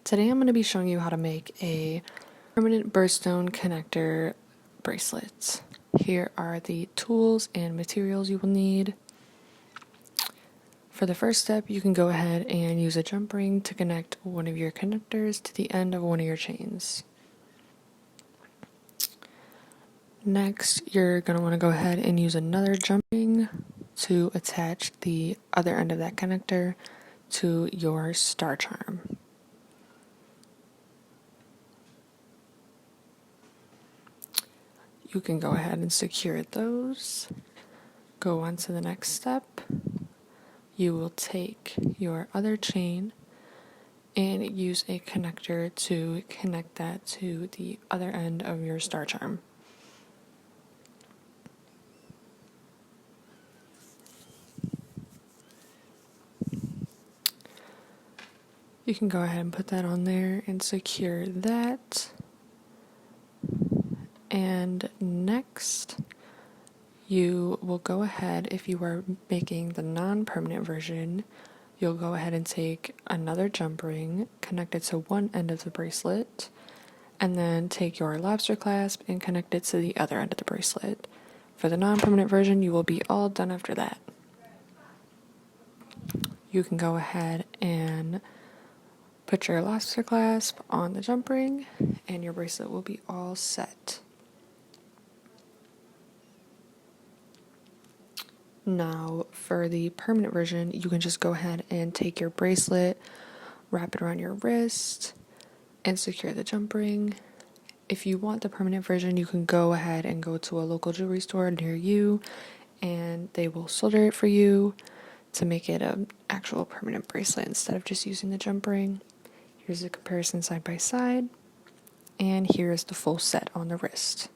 Today I'm going to be showing you how to make a permanent birthstone connector bracelet. Here are the tools and materials you will need. For the first step, you can go ahead and use a jump ring to connect one of your connectors to the end of one of your chains. Next, you're going to want to go ahead and use another jump ring to attach the other end of that connector to your star charm. You can go ahead and secure those. Go on to the next step. You will take your other chain and use a connector to connect that to the other end of your star charm. You can go ahead and put that on there and secure that. And next, you will go ahead, if you are making the non-permanent version, you'll go ahead and take another jump ring, connect it to one end of the bracelet, and then take your lobster clasp and connect it to the other end of the bracelet. For the non-permanent version, you will be all done after that. You can go ahead and put your lobster clasp on the jump ring, and your bracelet will be all set. Now, for the permanent version, you can just go ahead and take your bracelet, wrap it around your wrist, and secure the jump ring. If you want the permanent version, you can go ahead and go to a local jewelry store near you, and they will solder it for you to make it an actual permanent bracelet instead of just using the jump ring. Here's a comparison side by side, and here's the full set on the wrist.